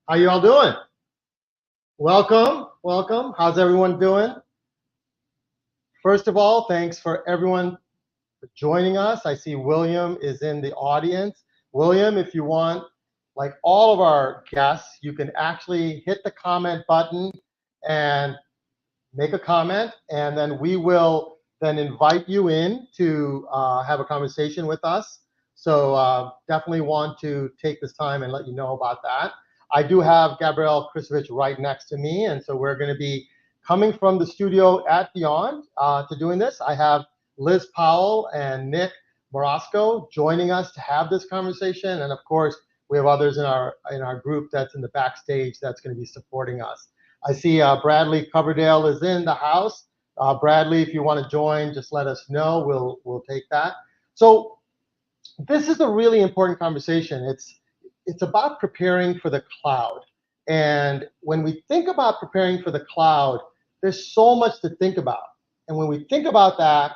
How you all doing? Welcome, welcome. How's everyone doing? First of all, thanks for everyone for joining us. I see William is in the audience. William, if you want, like all of our guests, you can actually hit the comment button and make a comment, and then we will then invite you in to have a conversation with us. So definitely want to take this time and let you know about that. I do have Gabrielle Krisovich right next to me, and so we're going to be coming from the studio at Beyond to doing this. I have Liz Powell and Nick Morosco joining us to have this conversation, and of course, we have others in our group that's in the backstage that's going to be supporting us. I see Bradley Coverdale is in the house. Bradley, if you want to join, just let us know. We'll take that. So this is a really important conversation. It's about preparing for the cloud. And when we think about preparing for the cloud, there's so much to think about. And when we think about that,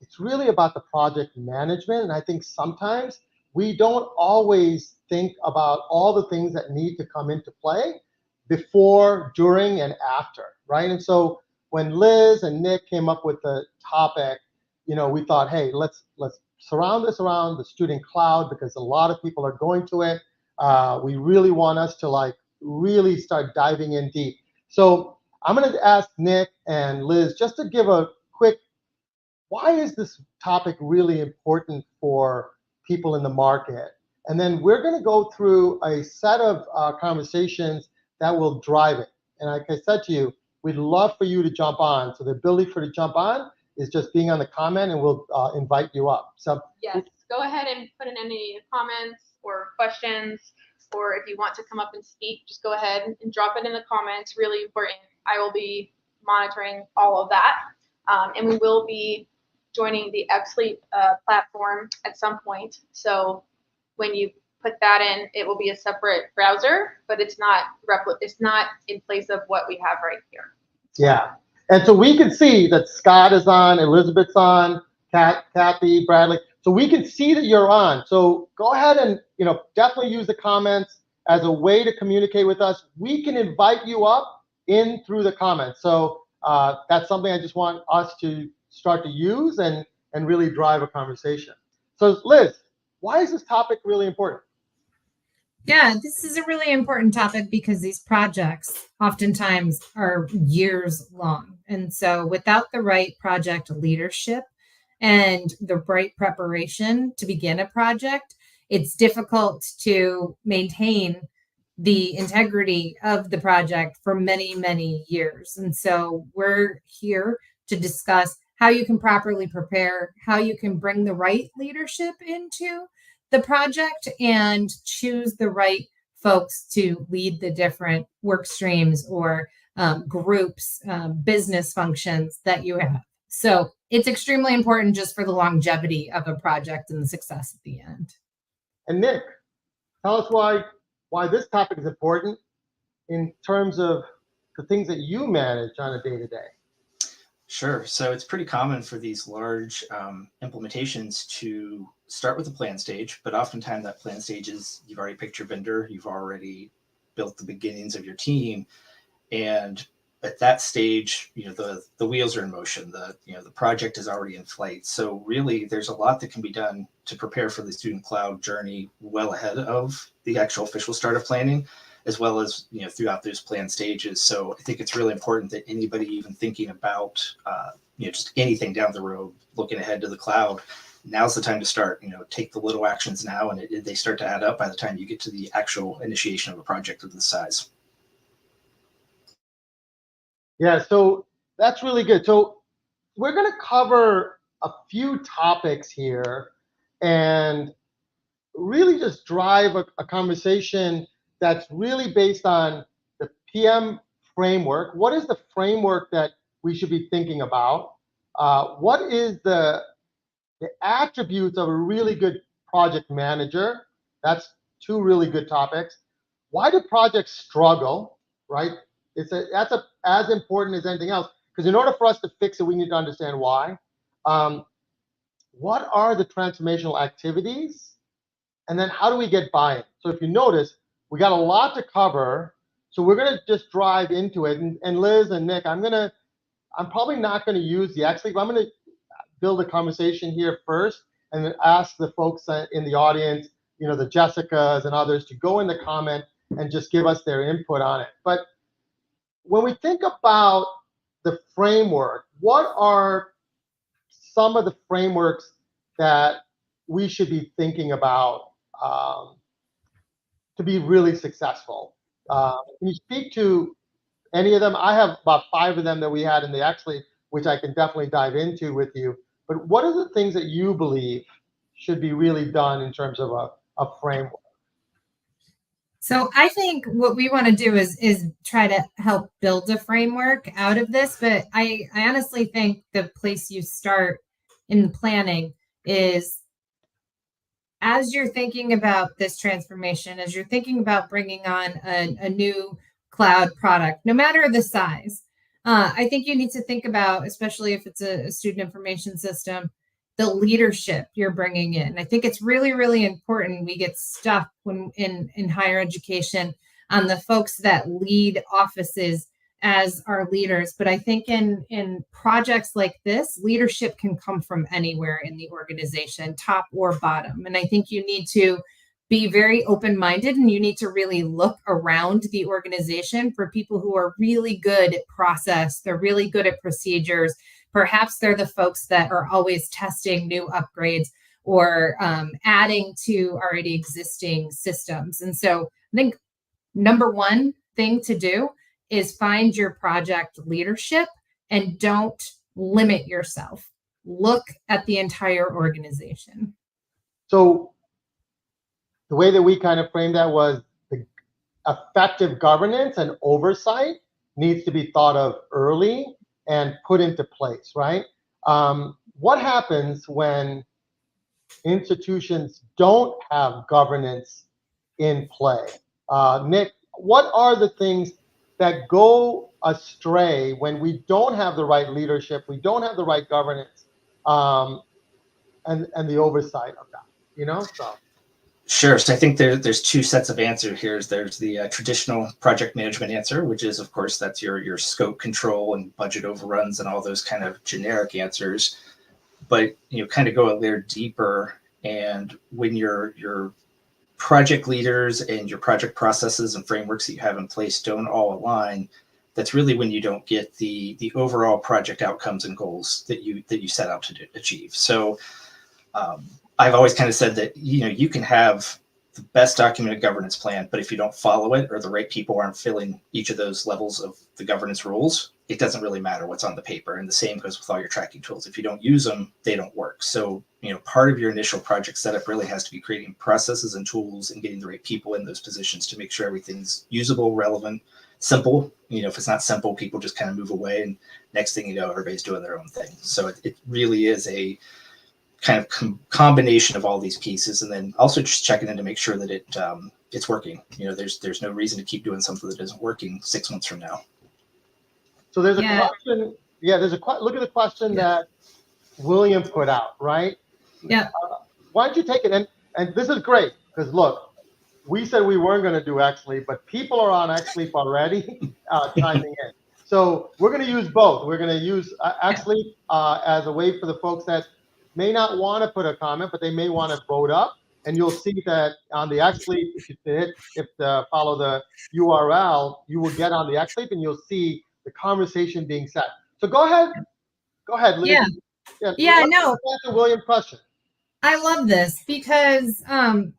it's really about the project management. And I think sometimes we don't always think about all the things that need to come into play before, during, and after, right? And so when Liz and Nick came up with the topic, we thought, hey, let's surround this around the student cloud because a lot of people are going to it. We really want us to really start diving in deep. So I'm going to ask Nick and Liz just to give a quick, why is this topic really important for people in the market? And then we're going to go through a set of conversations that will drive it. And like I said to you, we'd love for you to jump on. So the ability for you to jump on is just being on the comment, and we'll invite you up. So yes, go ahead and put in any comments or questions, or if you want to come up and speak, just go ahead and drop it in the comments. Really important. I will be monitoring all of that, and we will be joining the XLeap platform at some point. So when you put that in, it will be a separate browser, but it's not in place of what we have right here. Yeah, and so we can see that Scott is on, Elizabeth's on, Kathy, Bradley. So we can see that you're on. So go ahead and definitely use the comments as a way to communicate with us. We can invite you up in through the comments. So that's something I just want us to start to use and really drive a conversation. So Liz, why is this topic really important? Yeah, this is a really important topic because these projects oftentimes are years long. And so without the right project leadership and the right preparation to begin a project, it's difficult to maintain the integrity of the project for many, many years. And so we're here to discuss how you can properly prepare, how you can bring the right leadership into the project and choose the right folks to lead the different work streams or groups, business functions that you have. So it's extremely important just for the longevity of a project and the success at the end. And Nick, tell us why this topic is important in terms of the things that you manage on a day-to-day. Sure. So it's pretty common for these large implementations to start with the plan stage, but oftentimes that plan stage is you've already picked your vendor, you've already built the beginnings of your team, and at that stage, the wheels are in motion. The project is already in flight. So really, there's a lot that can be done to prepare for the student cloud journey well ahead of the actual official start of planning, as well as throughout those plan stages. So I think it's really important that anybody even thinking about just anything down the road, looking ahead to the cloud, now's the time to start. Take the little actions now, and they start to add up by the time you get to the actual initiation of a project of this size. Yeah, so that's really good. So we're going to cover a few topics here and really just drive a conversation that's really based on the PM framework. What is the framework that we should be thinking about? What is the attributes of a really good project manager? That's two really good topics. Why do projects struggle, right? That's as important as anything else, because in order for us to fix it, we need to understand why. What are the transformational activities? And then how do we get buy-in? So if you notice, We got a lot to cover, so we're going to just drive into it. And Liz and Nick, I'm probably not going to use the X-Leap. I'm going to build a conversation here first and then ask the folks in the audience, the Jessicas and others, to go in the comment and just give us their input on it. But when we think about the framework, what are some of the frameworks that we should be thinking about to be really successful? Can you speak to any of them? I have about 5 of them that we had in the X-Leap, which I can definitely dive into with you. But what are the things that you believe should be really done in terms of a framework? So I think what we want to do is try to help build a framework out of this. But I honestly think the place you start in planning is, as you're thinking about this transformation, as you're thinking about bringing on a new cloud product, no matter the size, I think you need to think about, especially if it's a student information system, the leadership you're bringing in. I think it's really, really important. We get stuck when in higher education on the folks that lead offices as our leaders. But I think in projects like this, leadership can come from anywhere in the organization, top or bottom. And I think you need to be very open-minded, and you need to really look around the organization for people who are really good at process. They're really good at procedures. Perhaps they're the folks that are always testing new upgrades or adding to already existing systems. And so I think number one thing to do is find your project leadership and don't limit yourself. Look at the entire organization. So the way that we kind of framed that was the effective governance and oversight needs to be thought of early and put into place, right? What happens when institutions don't have governance in play? Nick, what are the things that go astray when we don't have the right leadership, we don't have the right governance, and the oversight of that, So. Sure. So I think there's 2 sets of answers here. There's the traditional project management answer, which is, of course, that's your scope control and budget overruns and all those kind of generic answers. But kind of go a layer deeper, and when your project leaders and your project processes and frameworks that you have in place don't all align, that's really when you don't get the overall project outcomes and goals that you set out to achieve. So I've always kind of said that, you can have the best documented governance plan, but if you don't follow it, or the right people aren't filling each of those levels of the governance rules, it doesn't really matter what's on the paper. And the same goes with all your tracking tools. If you don't use them, they don't work. So, part of your initial project setup really has to be creating processes and tools and getting the right people in those positions to make sure everything's usable, relevant, simple. If it's not simple, people just kind of move away, and next thing you know, everybody's doing their own thing. So it really is a kind of combination of all these pieces, and then also just checking in to make sure that it's working. There's no reason to keep doing something that isn't working 6 months from now. So there's a question. Yeah, look at the question that William put out, right? Yeah. Why don't you take it? And this is great, because look, we said we weren't going to do X-Leap, but people are on X-Leap already chiming in. So we're going to use both. We're going to use X-Leap as a way for the folks that may not want to put a comment, but they may want to vote up. And you'll see that on the X-Leap, if you follow the URL, you will get on the X-Leap and you'll see the conversation being set. So go ahead, Liz. Yeah, no. Answer William's question. I love this because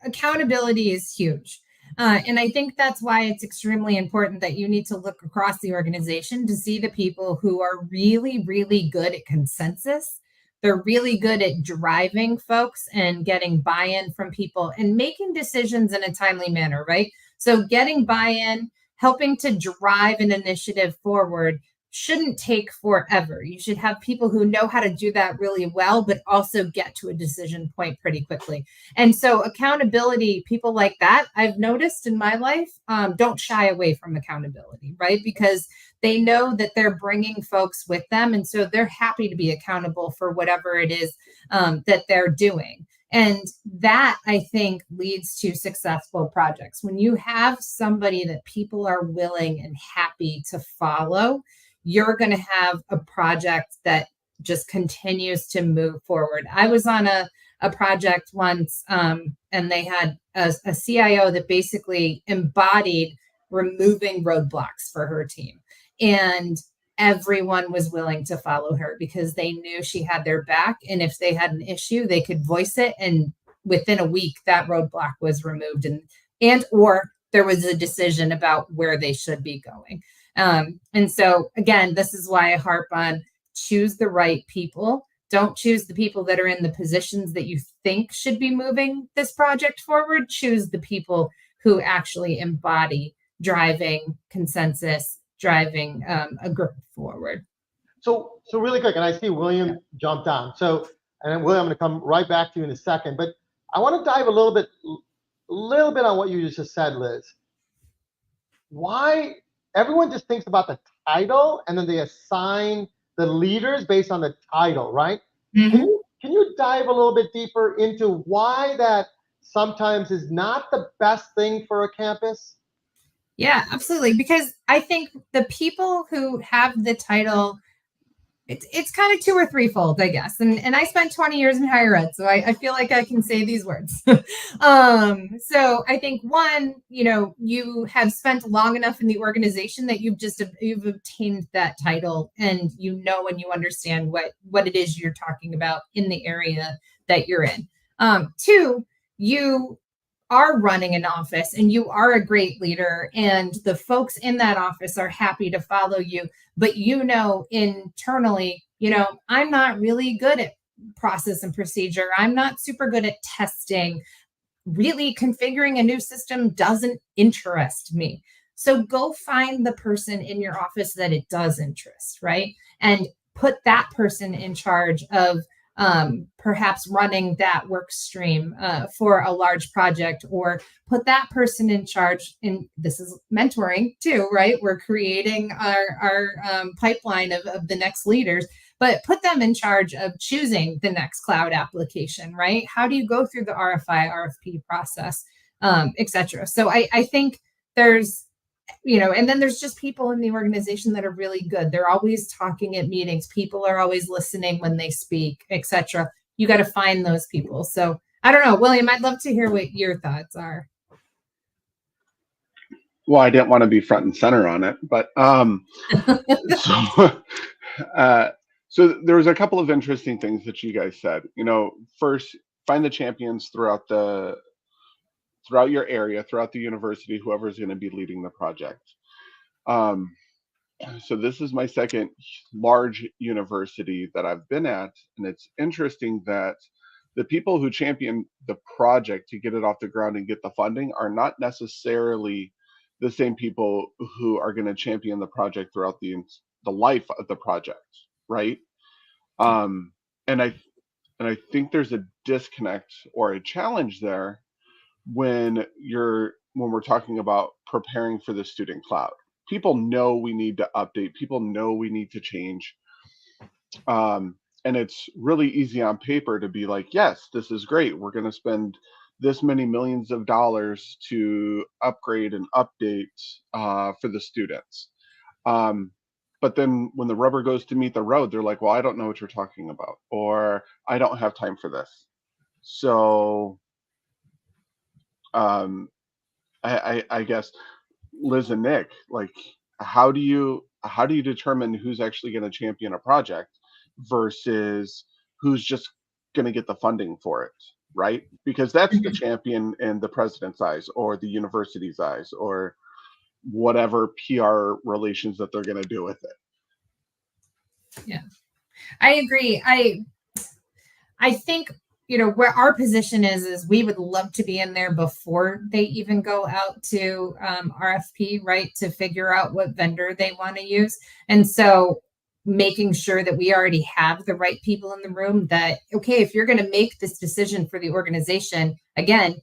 accountability is huge. And I think that's why it's extremely important that you need to look across the organization to see the people who are really, really good at consensus. They're really good at driving folks and getting buy-in from people and making decisions in a timely manner, right? So getting buy-in, helping to drive an initiative forward shouldn't take forever. You should have people who know how to do that really well, but also get to a decision point pretty quickly. And so accountability, people like that, I've noticed in my life, don't shy away from accountability, right? Because they know that they're bringing folks with them. And so they're happy to be accountable for whatever it is that they're doing. And that, I think, leads to successful projects. When you have somebody that people are willing and happy to follow, you're going to have a project that just continues to move forward. I was on a project once, and they had a CIO that basically embodied removing roadblocks for her team. And everyone was willing to follow her because they knew she had their back. And if they had an issue, they could voice it. And within a week, that roadblock was removed and or there was a decision about where they should be going. And so, again, this is why I harp on choose the right people. Don't choose the people that are in the positions that you think should be moving this project forward. Choose the people who actually embody driving consensus, driving a group forward. So really quick, and I see William jumped on. So, and then William, I'm going to come right back to you in a second, but I want to dive a little bit on what you just said, Liz. Why everyone just thinks about the title and then they assign the leaders based on the title, right? Mm-hmm. Can you dive a little bit deeper into why that sometimes is not the best thing for a campus? Yeah, absolutely. Because I think the people who have the title, it's kind of two or threefold, I guess. And I spent 20 years in higher ed, so I feel like I can say these words. So I think one, you have spent long enough in the organization that you've obtained that title, and and you understand what it is you're talking about in the area that you're in. Two, you are running an office and you are a great leader and the folks in that office are happy to follow you, but internally, I'm not really good at process and procedure. I'm not super good at testing. Really configuring a new system doesn't interest me. So go find the person in your office that it does interest, right? And put that person in charge of perhaps running that work stream for a large project, or put that person in charge. And this is mentoring too, right? We're creating our pipeline of the next leaders, but put them in charge of choosing the next cloud application, right? How do you go through the RFI, RFP process, et cetera? So I think there's, and then there's just people in the organization that are really good. They're always talking at meetings. People are always listening when they speak, etc. You got to find those people. So I don't know, William, I'd love to hear what your thoughts are. Well, I didn't want to be front and center on it, but so there was a couple of interesting things that you guys said. First, find the champions throughout your area, throughout the university, whoever's going to be leading the project. So this is my second large university that I've been at, and it's interesting that the people who champion the project to get it off the ground and get the funding are not necessarily the same people who are going to champion the project throughout the life of the project, right? And I think there's a disconnect or a challenge there when we're talking about preparing for the student cloud. People know we need to update. People know we need to change. And it's really easy on paper to be like, yes, this is great. We're going to spend this many millions of dollars to upgrade and update for the students. But then when the rubber goes to meet the road, they're like, well, I don't know what you're talking about, or I don't have time for this. So I guess Liz and Nick, like, how do you determine who's actually going to champion a project versus who's just going to get the funding for it, right? Because that's the champion in the president's eyes or the university's eyes or whatever PR relations that they're going to do with it. Yeah, I agree. I think where our position is we would love to be in there before they even go out to RFP, right, to figure out what vendor they want to use. And so making sure that we already have the right people in the room that, okay, if you're going to make this decision for the organization, again,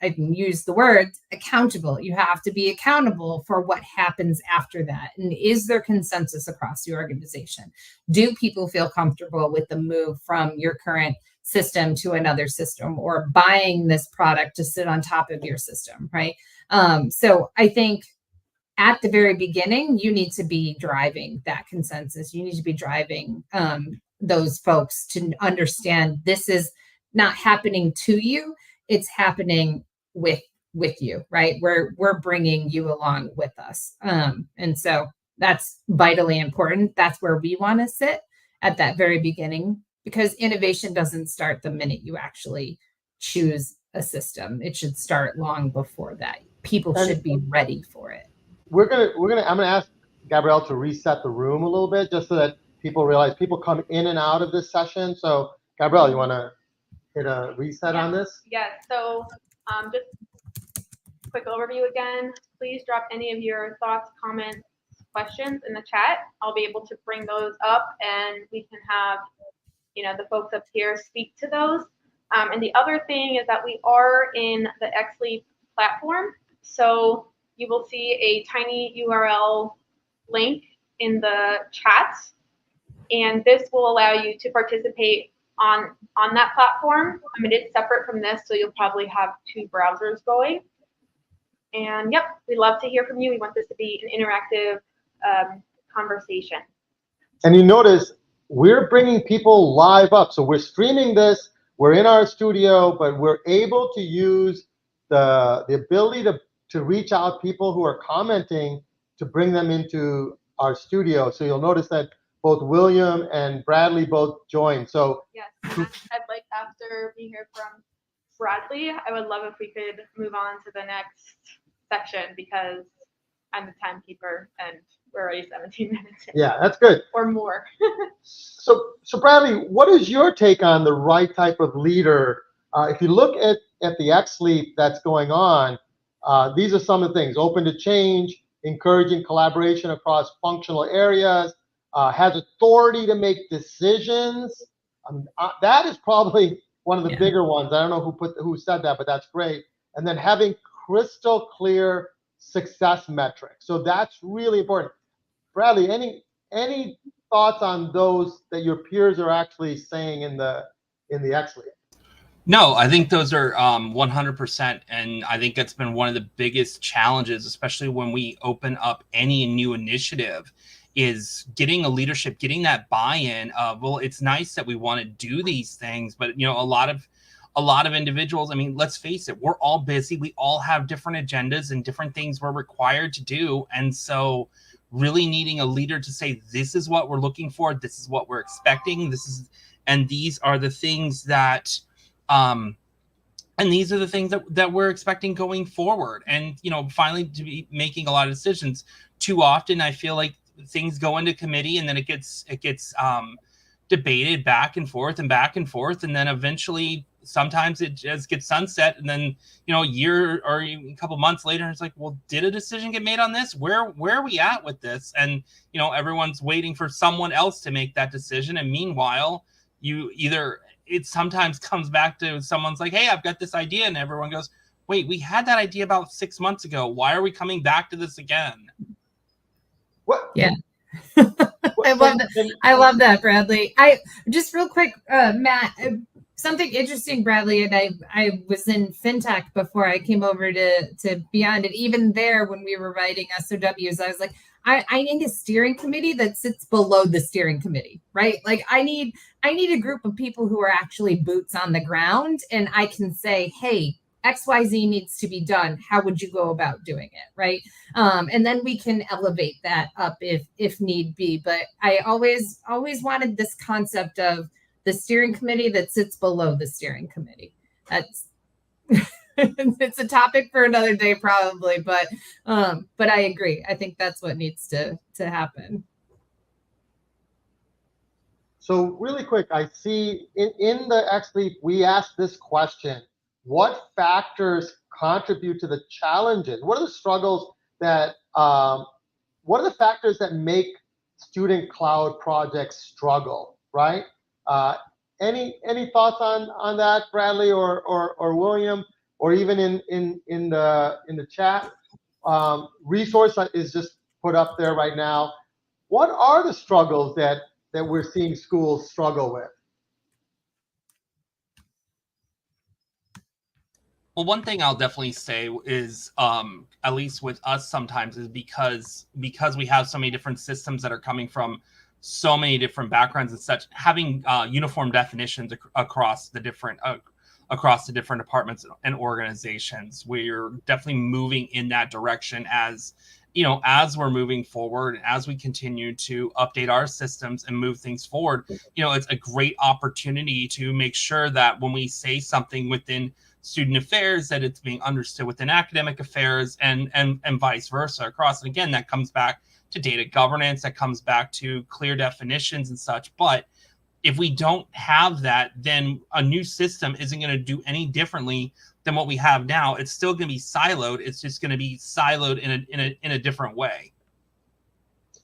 I can use the word accountable. You have to be accountable for what happens after that. And is there consensus across the organization? Do people feel comfortable with the move from your current system to another system, or buying this product to sit on top of your system, right? So I think at the very beginning, you need to be driving that consensus. You need to be driving those folks to understand this is not happening to you, it's happening with you, right? We're bringing you along with us. And so that's vitally important. That's where we want to sit at that very beginning, because innovation doesn't start the minute you actually choose a system. It should start long before that. People should be ready for it. I'm gonna ask Gabrielle to reset the room a little bit, just so that people realize people come in and out of this session. So Gabrielle, you want to hit a reset on this? Yes. So just quick overview again. Please drop any of your thoughts, comments, questions in the chat. I'll be able to bring those up, and we can have the folks up here speak to those. And the other thing is that we are in the XLEAP platform, so you will see a tiny URL link in the chat, and this will allow you to participate on that platform. I mean, it's separate from this, so you'll probably have two browsers going. And yep, we'd love to hear from you. We want this to be an interactive conversation. And you notice we're bringing people live up. So we're streaming this, we're in our studio, but we're able to use the ability to reach out people who are commenting to bring them into our studio. So you'll notice that both William and Bradley both joined. So yes, I'd like, after we hear from Bradley, I would love if we could move on to the next section, because I'm the timekeeper and we're already 17 minutes in. Yeah, that's good. Or more. So Bradley, what is your take on the right type of leader? If you look at the XLEAP that's going on, these are some of the things: open to change, encouraging collaboration across functional areas, has authority to make decisions. That is probably one of the bigger ones. I don't know who said that, but that's great. And then having crystal clear success metrics. So that's really important. Bradley, any thoughts on those that your peers are actually saying in the XLEAP? No, I think those are 100%. And I think that's been one of the biggest challenges, especially when we open up any new initiative, is getting a leadership, getting that buy-in of, well, it's nice that we want to do these things, but a lot of individuals, I mean, let's face it, we're all busy. We all have different agendas and different things we're required to do. And so really needing a leader to say, this is what we're looking for, this is what we're expecting, and these are the things that these are the things that we're expecting going forward. And finally, to be making a lot of decisions. Too often I feel like things go into committee, and then it gets debated back and forth, and then eventually sometimes it just gets sunset, and then a year or a couple months later it's like, well, did a decision get made on this? Where are we at with this? And everyone's waiting for someone else to make that decision, and meanwhile it sometimes comes back to someone's like, hey, I've got this idea, and everyone goes, wait, we had that idea about 6 months ago, why are we coming back to this again? What? Yeah. I love that, Bradley. I just real quick, Matt, something interesting, Bradley, and I was in FinTech before I came over to Beyond, and even there when we were writing SOWs, I was like, I need a steering committee that sits below the steering committee, right? Like I need a group of people who are actually boots on the ground, and I can say, hey, XYZ needs to be done. How would you go about doing it, right? And then we can elevate that up if need be. But I always wanted this concept of the steering committee that sits below the steering committee. That's it's a topic for another day probably, but I agree. I think that's what needs to happen. So really quick, I see in the XLEAP, we asked this question: what factors contribute to the challenges? What are the struggles that, what are the factors that make student cloud projects struggle, right? Any thoughts on that, Bradley or William? or even in the chat. Resource is just put up there right now. What are the struggles that we're seeing schools struggle with? Well, one thing I'll definitely say is, at least with us sometimes, is because we have so many different systems that are coming from so many different backgrounds and such, having uniform definitions across the different departments and organizations. We're definitely moving in that direction as we're moving forward, as we continue to update our systems and move things forward. It's a great opportunity to make sure that when we say something within student affairs, that it's being understood within academic affairs, and vice versa across. And again, that comes back to data governance, that comes back to clear definitions and such. But if we don't have that, then a new system isn't going to do any differently than what we have now. It's still going to be siloed. It's just going to be siloed in a different way.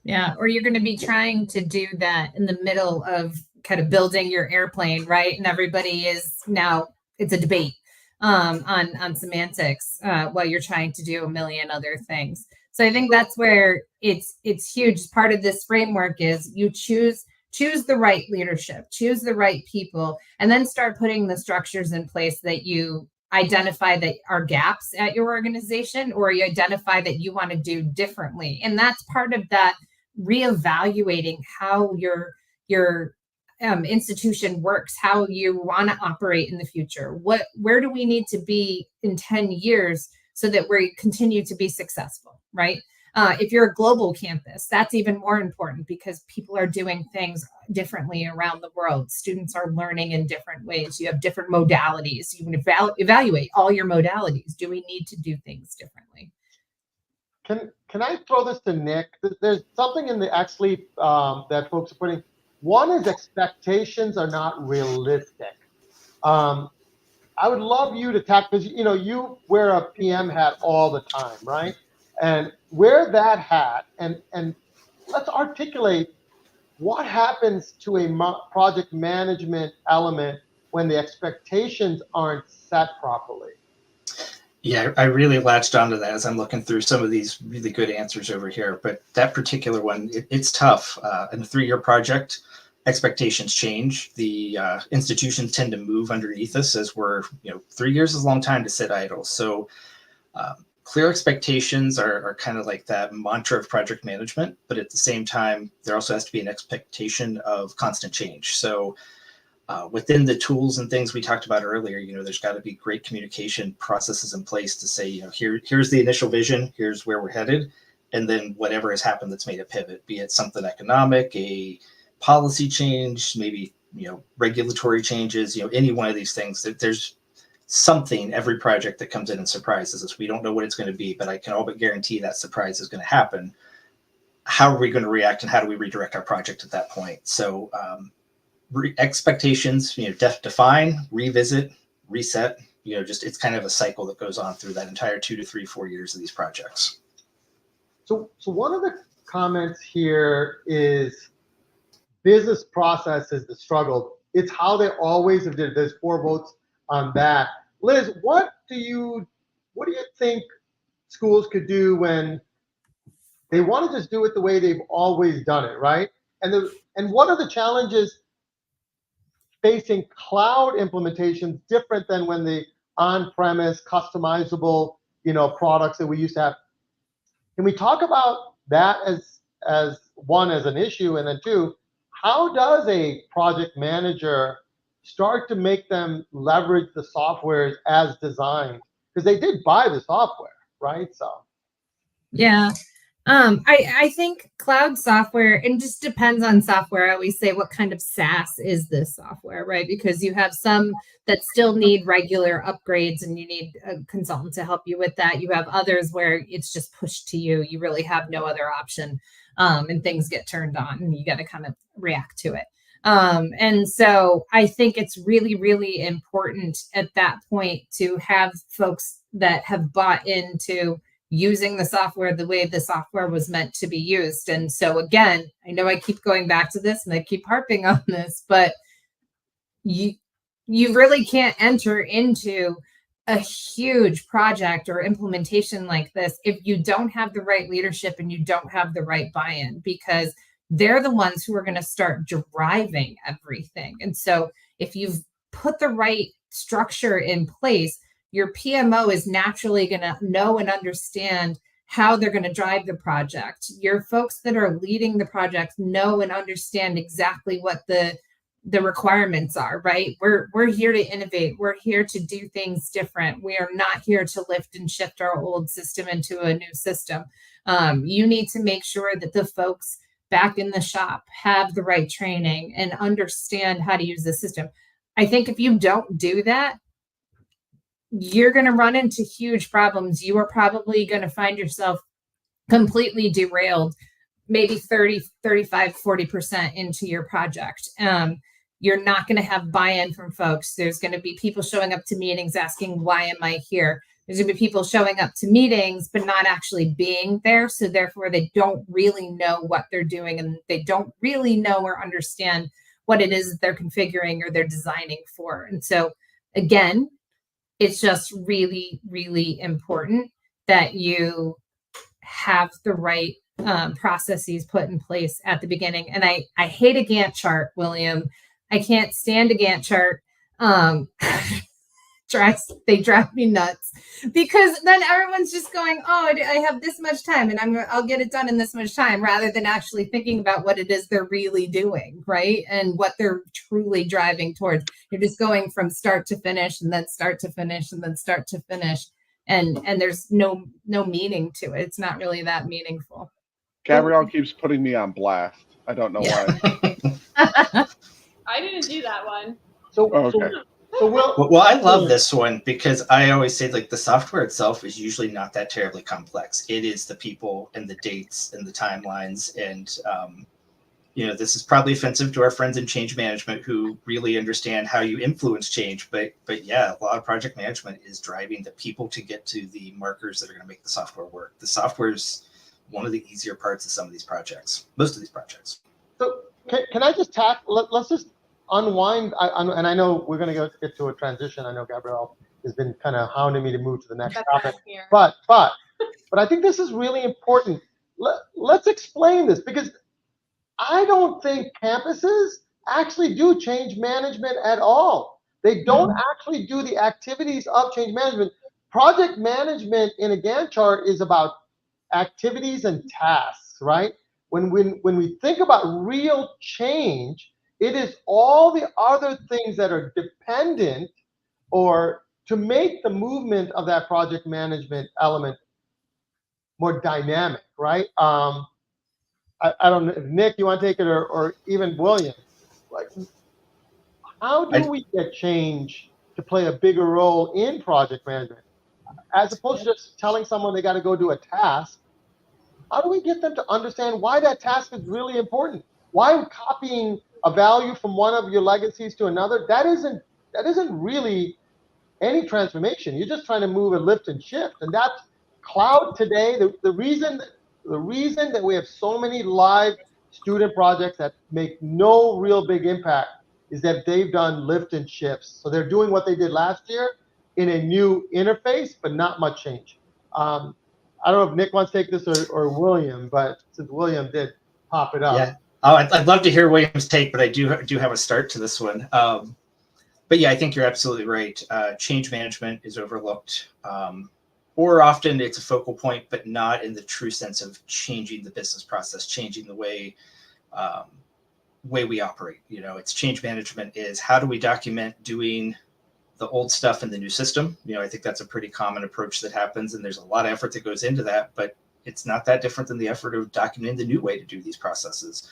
Yeah, or you're going to be trying to do that in the middle of kind of building your airplane, right? And everybody is now, it's a debate on semantics while you're trying to do a million other things. So I think that's where it's huge. Part of this framework is you choose the right leadership, choose the right people, and then start putting the structures in place that you identify that are gaps at your organization, or you identify that you want to do differently. And that's part of that reevaluating how your institution works, how you want to operate in the future. Where do we need to be in 10 years so that we continue to be successful, right? If you're a global campus, that's even more important because people are doing things differently around the world. Students are learning in different ways. You have different modalities. You can evaluate all your modalities. Do we need to do things differently? Can I throw this to Nick? There's something in the X-Leap that folks are putting. One is expectations are not realistic. I would love you to tackle, because you wear a PM hat all the time, right? And wear that hat and let's articulate what happens to a project management element when the expectations aren't set properly. Yeah, I really latched onto that as I'm looking through some of these really good answers over here. But that particular one, it's tough. In a 3-year project, expectations change. The institutions tend to move underneath us as we're, 3 years is a long time to sit idle. So clear expectations are kind of like that mantra of project management, but at the same time, there also has to be an expectation of constant change. So within the tools and things we talked about earlier, there's got to be great communication processes in place to say, here's the initial vision, here's where we're headed, and then whatever has happened that's made a pivot, be it something economic, a policy change, maybe regulatory changes, any one of these things. That there's something every project that comes in and surprises us. We don't know what it's going to be, but I can all but guarantee that surprise is going to happen. How are we going to react, and how do we redirect our project at that point? So expectations, define, revisit, reset, it's kind of a cycle that goes on through that entire 2 to 3, 4 years of these projects. So one of the comments here is business process is the struggle. It's how they always have did it. There's 4 votes on that. Liz, what do you think schools could do when they want to just do it the way they've always done it, right? And what are the challenges facing cloud implementations different than when the on-premise customizable, products that we used to have? Can we talk about that as one, as an issue, and then 2, how does a project manager start to make them leverage the software as designed? Because they did buy the software, right? So yeah. I think cloud software, and just depends on software. I always say, what kind of SaaS is this software, right? Because you have some that still need regular upgrades and you need a consultant to help you with that. You have others where it's just pushed to you. You really have no other option, and things get turned on and you got to kind of react to it. And so I think it's really, really important at that point to have folks that have bought into using the software the way the software was meant to be used. And so again, I know I keep going back to this and I keep harping on this, but you really can't enter into a huge project or implementation like this if you don't have the right leadership and you don't have the right buy-in, because they're the ones who are going to start driving everything. And so if you've put the right structure in place, your PMO is naturally going to know and understand how they're going to drive the project. Your folks that are leading the project know and understand exactly what the requirements are, right? We're here to innovate. We're here to do things different. We are not here to lift and shift our old system into a new system. You need to make sure that the folks back in the shop have the right training and understand how to use the system. I think if you don't do that, you're going to run into huge problems. You are probably going to find yourself completely derailed, maybe 30, 35, 40% into your project. You're not going to have buy-in from folks. There's going to be people showing up to meetings asking, why am I here? There's going to be people showing up to meetings, but not actually being there. So therefore, they don't really know what they're doing, and they don't really know or understand what it is that they're configuring or they're designing for. And so again, it's just really, really important that you have the right processes put in place at the beginning. And I hate a Gantt chart, William. I can't stand a Gantt chart. They drive me nuts, because then everyone's just going, oh, I have this much time and I'll get it done in this much time, rather than actually thinking about what it is they're really doing, right? And what they're truly driving towards. You're just going from start to finish, and then start to finish, and then start to finish. And there's no meaning to it. It's not really that meaningful. Gabrielle keeps putting me on blast. I don't know why. I didn't do that one. Okay. Well, I love this one because I always say, like, the software itself is usually not that terribly complex. It is the people and the dates and the timelines. And, this is probably offensive to our friends in change management who really understand how you influence change. But yeah, a lot of project management is driving the people to get to the markers that are going to make the software work. The software is one of the easier parts of some of these projects, most of these projects. So can I just let's just unwind, and I know we're going to get to a transition. I know Gabrielle has been kind of hounding me to move to the next topic, but I think this is really important. Let's explain this, because I don't think campuses actually do change management at all. They don't actually do the activities of change management. Project management in a Gantt chart is about activities and tasks, right? When we think about real change, it is all the other things that are dependent or to make the movement of that project management element more dynamic, right? I don't know if Nick, you want to take it, or even William. Like, how do we get change to play a bigger role in project management, as opposed to just telling someone they got to go do a task? How do we get them to understand why that task is really important? Why copying a value from one of your legacies to another, that isn't really any transformation. You're just trying to move a lift and shift. And that's cloud today. The reason that we have so many live student projects that make no real big impact is that they've done lift and shifts. So they're doing what they did last year in a new interface, but not much change. I don't know if Nick wants to take this or William, but since William did pop it up. Yeah. Oh, I'd love to hear William's take, but I do have a start to this one. But yeah, I think you're absolutely right. Change management is overlooked, or often it's a focal point, but not in the true sense of changing the business process, changing the way we operate. It's change management is how do we document doing the old stuff in the new system. I think that's a pretty common approach that happens, and there's a lot of effort that goes into that, but it's not that different than the effort of documenting the new way to do these processes.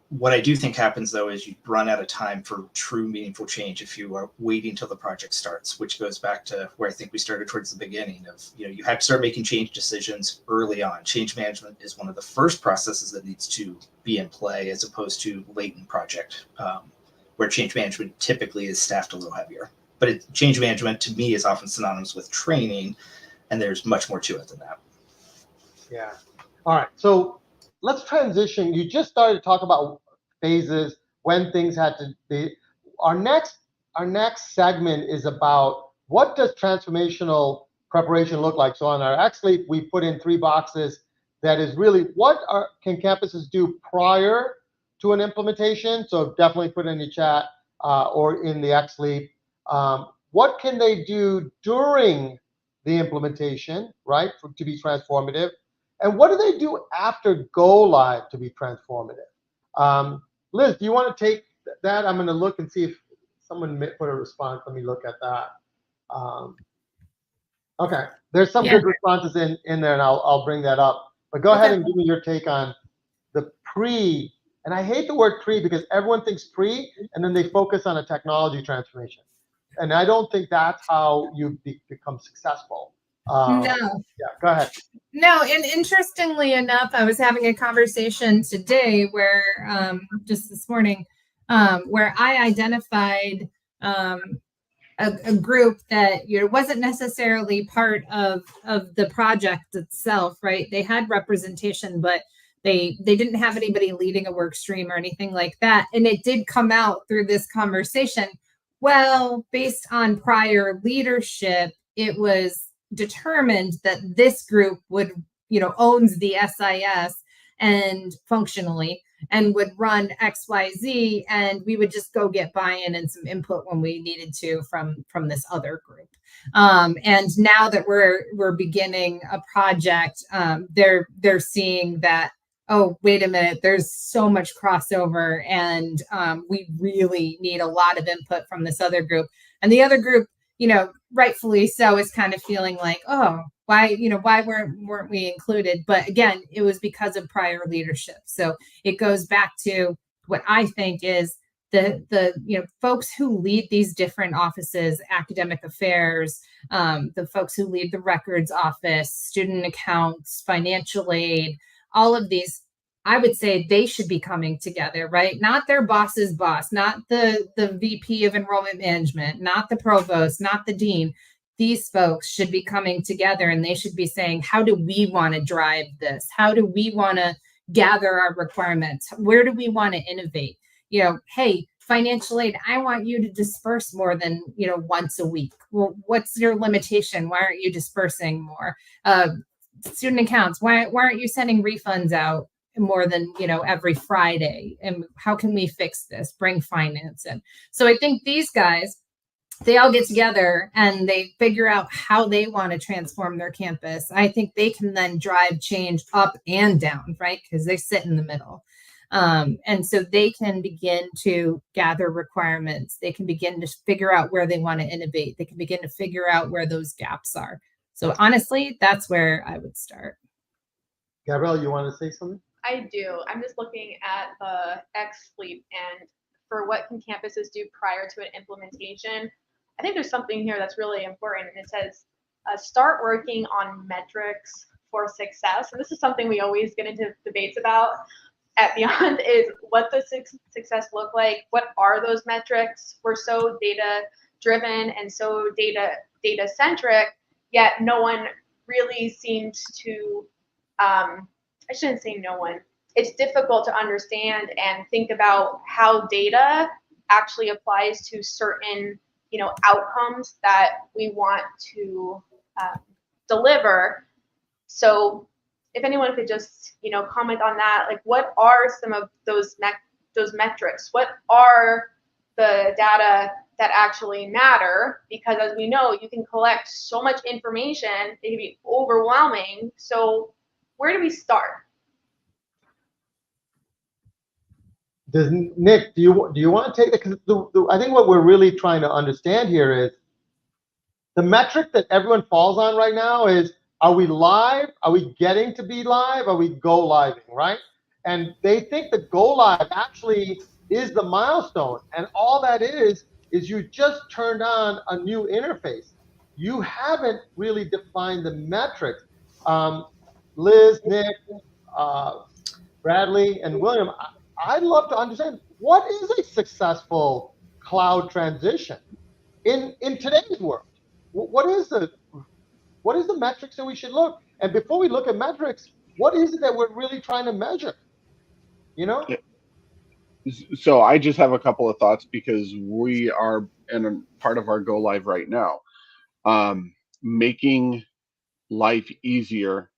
What I do think happens, though, is you run out of time for true meaningful change if you are waiting till the project starts, which goes back to where I think we started towards the beginning of, you have to start making change decisions early on. Change management is one of the first processes that needs to be in play, as opposed to late in project, where change management typically is staffed a little heavier. But change management, to me, is often synonymous with training, and there's much more to it than that. Yeah. All right. So let's transition. You just started to talk about phases, when things had to be. Our next segment is about what does transformational preparation look like? So on our XLEAP, we put in 3 boxes. That is really can campuses do prior to an implementation? So definitely put it in the chat or in the XLEAP. What can they do during the implementation, right, to be transformative? And what do they do after go live to be transformative? Liz, do you want to take that? I'm going to look and see if someone put a response. Let me look at that. Okay, there's some good responses in there, and I'll bring that up. But go ahead and give me your take on the pre. And I hate the word pre because everyone thinks pre, and then they focus on a technology transformation. And I don't think that's how you become successful. No. Yeah, go ahead. No, and interestingly enough, I was having a conversation today where just this morning, where I identified a group that wasn't necessarily part of the project itself, right? They had representation, but they didn't have anybody leading a work stream or anything like that. And it did come out through this conversation. Well, based on prior leadership, it was determined that this group would, owns the SIS and functionally and would run XYZ, and we would just go get buy-in and some input when we needed to from this other group. And now that we're beginning a project, they're seeing that, oh, wait a minute, there's so much crossover, and we really need a lot of input from this other group. And the other group, rightfully so, is kind of feeling like, oh, why weren't we included? But again, it was because of prior leadership. So it goes back to what I think is the folks who lead these different offices, academic affairs, the folks who lead the records office, student accounts, financial aid, all of these, I would say they should be coming together, right? Not their boss's boss, not the VP of enrollment management, not the provost, not the dean. These folks should be coming together, and they should be saying, how do we want to drive this? How do we want to gather our requirements? Where do we want to innovate? Hey, financial aid, I want you to disperse more than, once a week. Well, what's your limitation? Why aren't you dispersing more? Student accounts, why aren't you sending refunds out more than, every Friday? And how can we fix this? Bring finance in. So I think these guys, they all get together and they figure out how they want to transform their campus. I think they can then drive change up and down, right? Because they sit in the middle. And so they can begin to gather requirements. They can begin to figure out where they want to innovate. They can begin to figure out where those gaps are. So honestly, that's where I would start. Gabrielle, you want to say something? I do. I'm just looking at the XLEAP, and for what can campuses do prior to an implementation, I think there's something here that's really important. And it says, start working on metrics for success. And this is something we always get into debates about at Beyond, is what does success look like? What are those metrics? We're so data driven and so data centric, yet no one really seems to, I shouldn't say no one. It's difficult to understand and think about how data actually applies to certain, outcomes that we want to deliver. So if anyone could just, comment on that, like what are some of those metrics? What are the data that actually matter? Because as we know, you can collect so much information, it can be overwhelming. So where do we start? Nick, do you want to take it? Because I think what we're really trying to understand here is the metric that everyone falls on right now is, are we live? Are we getting to be live? Are we go living, right? And they think that go live actually is the milestone. And all that is you just turned on a new interface. You haven't really defined the metrics. Liz, Nick, Bradley, and William, I'd love to understand, what is a successful cloud transition in today's world? What is the metrics that we should look? And before we look at metrics, what is it that we're really trying to measure? So I just have a couple of thoughts because we are in a part of our go live right now. making life easier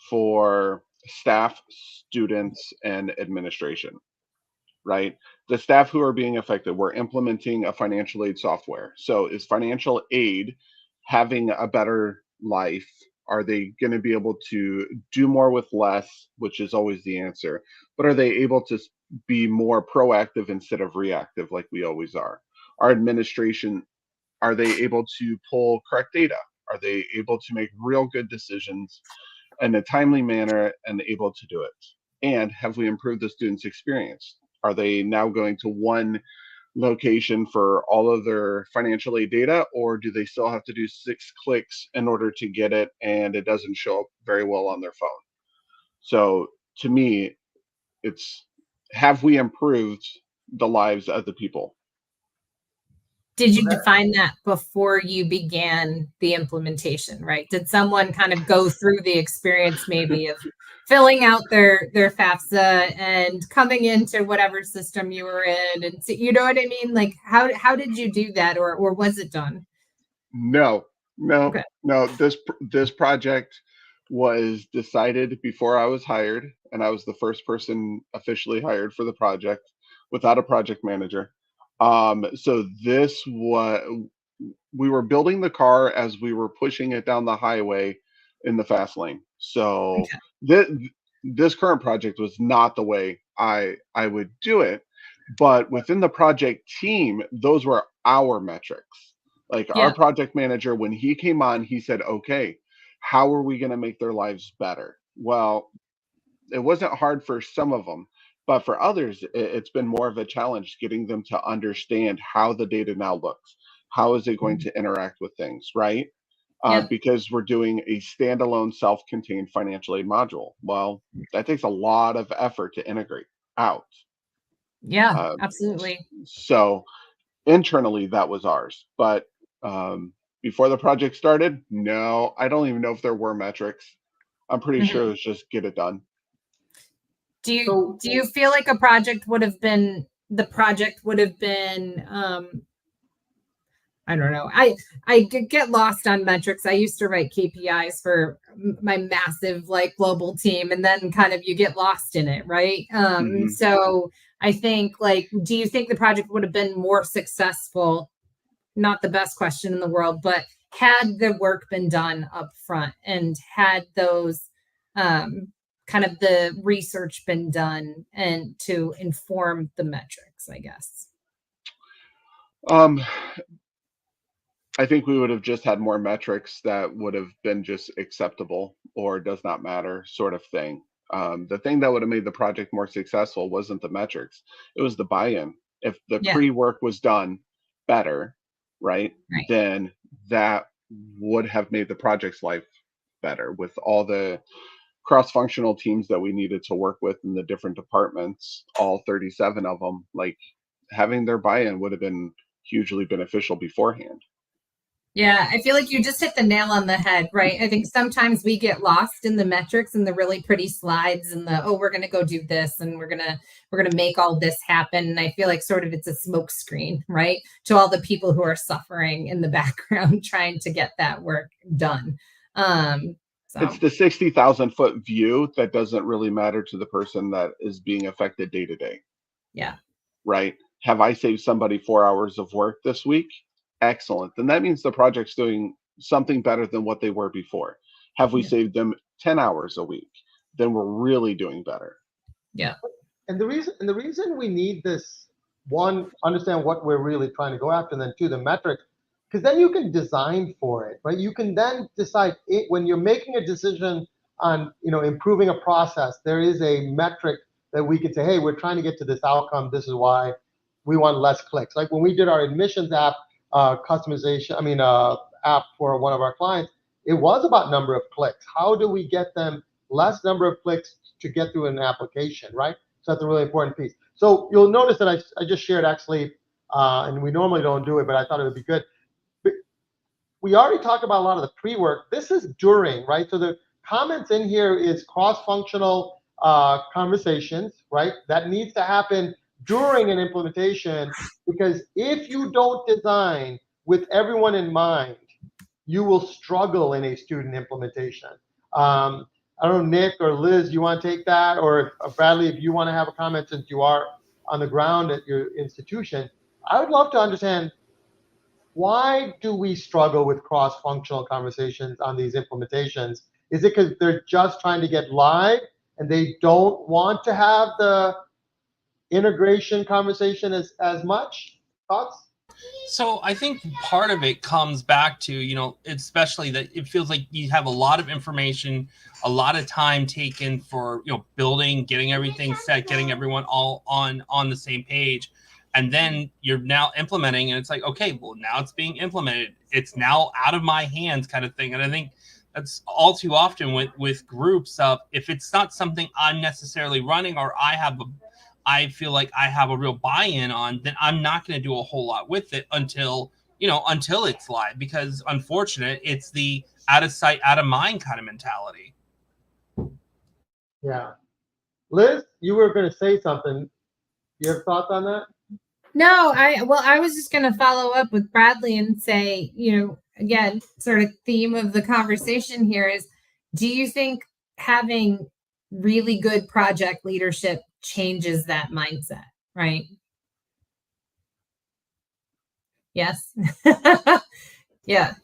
for staff, students, and administration, right? The staff who are being affected, we're implementing a financial aid software. So is financial aid having a better life? Are they going to be able to do more with less, which is always the answer? But are they able to be more proactive instead of reactive like we always are? Our administration, are they able to pull correct data? Are they able to make real good decisions in a timely manner and able to do it? And have we improved the student's experience? Are they now going to one location for all of their financial aid data, or do they still have to do 6 clicks in order to get it and it doesn't show up very well on their phone? So to me, it's, have we improved the lives of the people? Did you define that before you began the implementation, right? Did someone kind of go through the experience maybe of filling out their FAFSA and coming into whatever system you were in, and so, you know what I mean? Like how did you do that, or was it done? No, Okay. no. This project was decided before I was hired, and I was the first person officially hired for the project without a project manager. So this was, we were building the car as we were pushing it down the highway in the fast lane. So Okay. this current project was not the way I would do it, but within the project team, those were our metrics. Like Yeah. our project manager, when he came on, he said, okay, how are we going to make their lives better? Well, it wasn't hard for some of them, but for others, it's been more of a challenge getting them to understand how the data now looks. How is it going to interact with things, right? Yeah. Because we're doing a standalone self-contained financial aid module. Well, that takes a lot of effort to integrate out. Yeah, Um, absolutely. so internally, that was ours. But before the project started, no, I don't even know if there were metrics. I'm pretty sure it was just get it done. Do you feel like the project would have been I don't know. I get lost on metrics. I used to write KPIs for my massive like global team, and then kind of you get lost in it, right? So I think, like, do you think the project would have been more successful? Not the best question in the world, but had the work been done up front and had those kind of the research been done and to inform the metrics, I guess. I think we would have just had more metrics that would have been just acceptable or does not matter sort of thing. The thing that would have made the project more successful wasn't the metrics, it was the buy-in. If the Yeah. pre-work was done better, right, Right. then that would have made the project's life better with all the cross-functional teams that we needed to work with in the different departments, all 37 of them. Like having their buy-in would have been hugely beneficial beforehand. Yeah, I feel like you just hit the nail on the head, right? I think sometimes we get lost in the metrics and the really pretty slides and the, oh, we're going to go do this and we're going to make all this happen. And I feel like sort of it's a smoke screen, right? To all the people who are suffering in the background trying to get that work done. It's the 60,000 foot view that doesn't really matter to the person that is being affected day to day. Yeah. Right. Have I saved somebody 4 hours of work this week? Excellent. Then that means the project's doing something better than what they were before. Have we saved them 10 hours a week? Then we're really doing better. Yeah. And the reason we need this, one, understand what we're really trying to go after, and then two, the metrics, because then you can design for it, right? You can then decide when you're making a decision on, improving a process, there is a metric that we could say, hey, we're trying to get to this outcome. This is why we want less clicks. Like when we did our admissions app customization, app for one of our clients, it was about number of clicks. How do we get them less number of clicks to get through an application, right? So that's a really important piece. So you'll notice that I just shared actually, and we normally don't do it, but I thought it would be good. We already talked about a lot of the pre-work. This is during, right? So the comments in here is cross-functional conversations, right? That needs to happen during an implementation, because if you don't design with everyone in mind, you will struggle in a student implementation. I don't know, Nick or Liz, you want to take that? Or Bradley, if you want to have a comment, since you are on the ground at your institution, I would love to understand, why do we struggle with cross-functional conversations on these implementations? Is it because they're just trying to get live and they don't want to have the integration conversation as much? Thoughts? So I think part of it comes back to, especially that it feels like you have a lot of information, a lot of time taken for, building, getting everything set, getting everyone all on the same page. And then you're now implementing, and it's like, okay, well, now it's being implemented. It's now out of my hands, kind of thing. And I think that's all too often with groups of, if it's not something I'm necessarily running, or I feel like I have a real buy-in on, then I'm not going to do a whole lot with it until it's live, because unfortunately it's the out of sight, out of mind kind of mentality. Yeah. Liz, you were going to say something. You have thoughts on that? No, I was just going to follow up with Bradley and say, again, sort of theme of the conversation here is, do you think having really good project leadership changes that mindset, right? Yes. Yeah.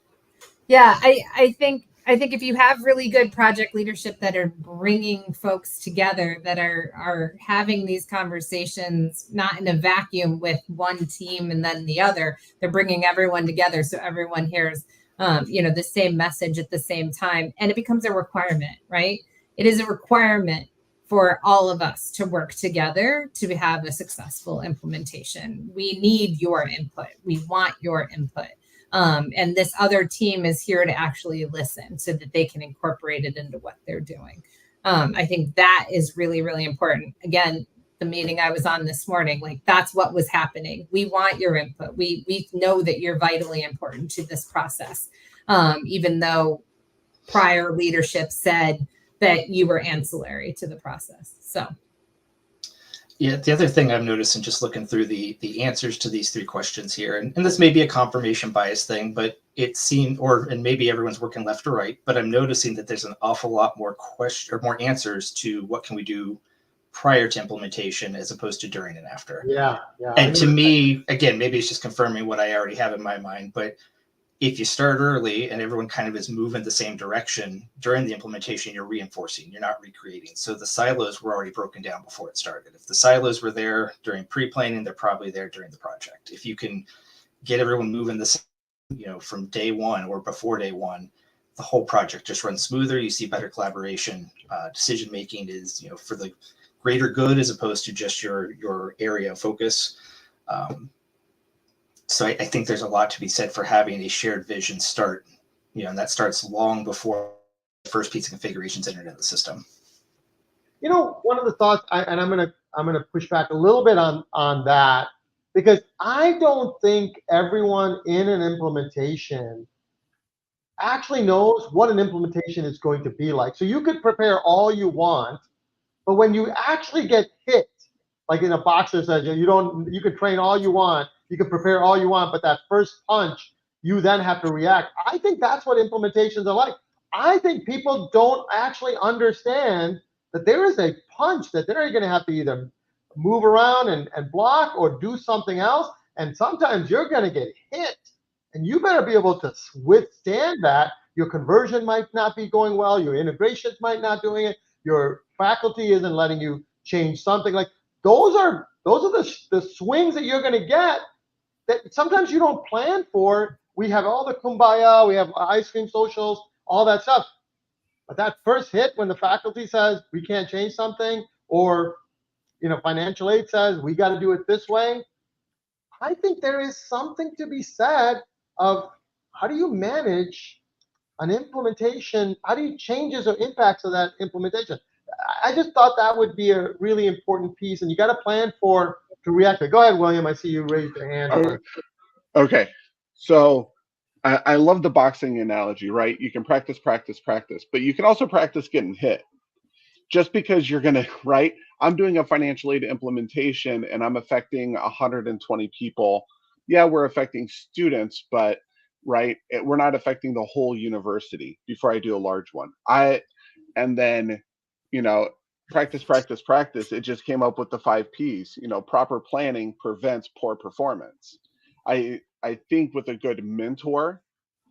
I think if you have really good project leadership that are bringing folks together, that are having these conversations, not in a vacuum with one team and then the other, they're bringing everyone together so everyone hears, the same message at the same time, and it becomes a requirement, right? It is a requirement for all of us to work together to have a successful implementation. We need your input. We want your input. And this other team is here to actually listen so that they can incorporate it into what they're doing. I think that is really, really important. Again, the meeting I was on this morning, like, that's what was happening. We want your input. We know that you're vitally important to this process, even though prior leadership said that you were ancillary to the process. So. Yeah, the other thing I've noticed in just looking through the answers to these three questions here, and this may be a confirmation bias thing, but it seemed, and maybe everyone's working left or right, but I'm noticing that there's an awful lot more more answers to what can we do prior to implementation as opposed to during and after. Yeah. And to me, again, maybe it's just confirming what I already have in my mind, but if you start early and everyone kind of is moving the same direction during the implementation, you're reinforcing, you're not recreating. So the silos were already broken down before it started. If the silos were there during pre-planning, they're probably there during the project. If you can get everyone moving the same, from day one or before day one, the whole project just runs smoother. You see better collaboration. Decision making is, for the greater good as opposed to just your area of focus. So I think there's a lot to be said for having a shared vision start, and that starts long before the first piece of configurations entered into the system. One of the thoughts, and I'm gonna push back a little bit on that, because I don't think everyone in an implementation actually knows what an implementation is going to be like. So you could prepare all you want, but when you actually get hit, like in a boxer says, you can train all you want, you can prepare all you want, but that first punch, you then have to react. I think that's what implementations are like. I think people don't actually understand that there is a punch that they're going to have to either move around and block or do something else. And sometimes you're going to get hit, and you better be able to withstand that. Your conversion might not be going well. Your integrations might not doing it. Your faculty isn't letting you change something. Like, those are the swings that you're going to get that sometimes you don't plan for. We have all the kumbaya, we have ice cream socials, all that stuff. But that first hit, when the faculty says we can't change something, or financial aid says we got to do it this way, I think there is something to be said of, how do you manage an implementation? How do you changes or impacts of that implementation? I just thought that would be a really important piece, and you got to plan to react. Go ahead, William. I see you raised your hand. Okay, so I love the boxing analogy, right? You can practice, but you can also practice getting hit. Just because you're gonna, right? I'm doing a financial aid implementation and I'm affecting 120 people. Yeah, we're affecting students, but right? We're not affecting the whole university before I do a large one. And then, you know, practice, practice, practice. It just came up with the 5 Ps. You know, proper planning prevents poor performance. I think with a good mentor,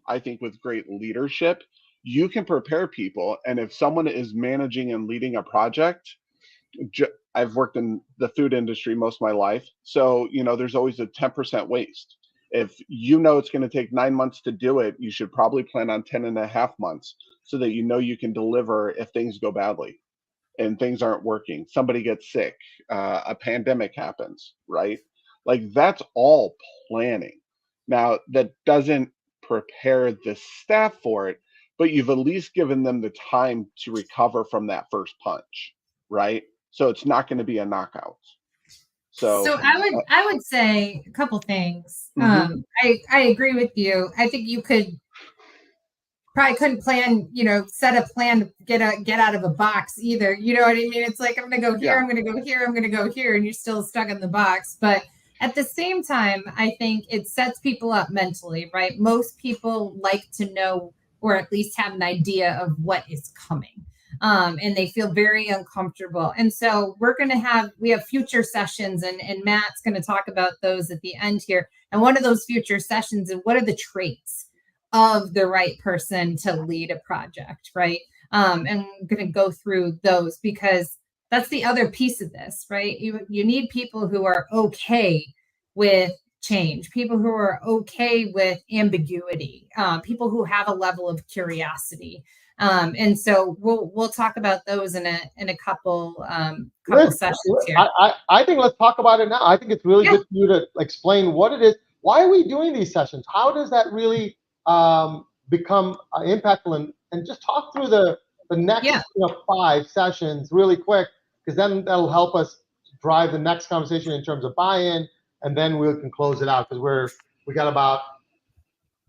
I think with great leadership, you can prepare people. And if someone is managing and leading a project, I've worked in the food industry most of my life. So, you know, there's always a 10% waste. If you know it's going to take 9 months to do it, you should probably plan on 10.5 months so that you know you can deliver if things go badly and things aren't working. Somebody gets sick, a pandemic happens, right? Like that's all planning. Now, that doesn't prepare the staff for it, but you've at least given them the time to recover from that first punch, right? So it's not going to be a knockout. So I would say a couple things. Mhm. I agree with you. I think you probably couldn't plan, set a plan to get out of a box either. You know what I mean? It's like, I'm going to go here, Yeah. I'm going to go here, I'm going to go here, and you're still stuck in the box. But at the same time, I think it sets people up mentally, right? Most people like to know, or at least have an idea of what is coming. And they feel very uncomfortable. And so we have future sessions, and Matt's going to talk about those at the end here. And one of those future sessions is, what are the traits of the right person to lead a project, right? And I'm going to go through those, because that's the other piece of this, right? You need people who are okay with change, people who are okay with ambiguity, people who have a level of curiosity. And so we'll talk about those in a couple sessions here. I think let's talk about it now. I think it's really good for you to explain what it is. Why are we doing these sessions? How does that really become impactful? And just talk through the next 5 sessions really quick, because then that'll help us drive the next conversation in terms of buy-in, and then we can close it out, because we got about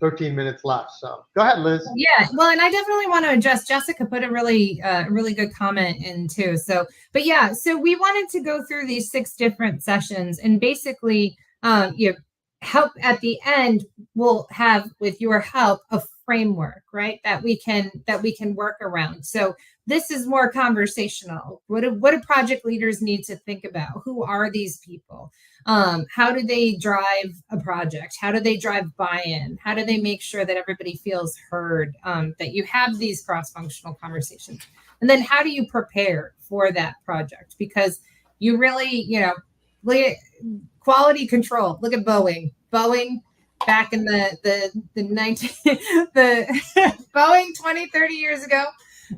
13 minutes left. So go ahead, Liz. Yeah, well, and I definitely want to address, Jessica put a really good comment in too. So we wanted to go through these 6 different sessions, and basically, help at the end. We'll have, with your help, a framework, right, that we can work around. So this is more conversational. What do project leaders need to think about? Who are these people? How do they drive a project? How do they drive buy-in? How do they make sure that everybody feels heard? That you have these cross-functional conversations. And then how do you prepare for that project? Because you really, quality control. Look at Boeing. Boeing back in the Boeing 20, 30 years ago,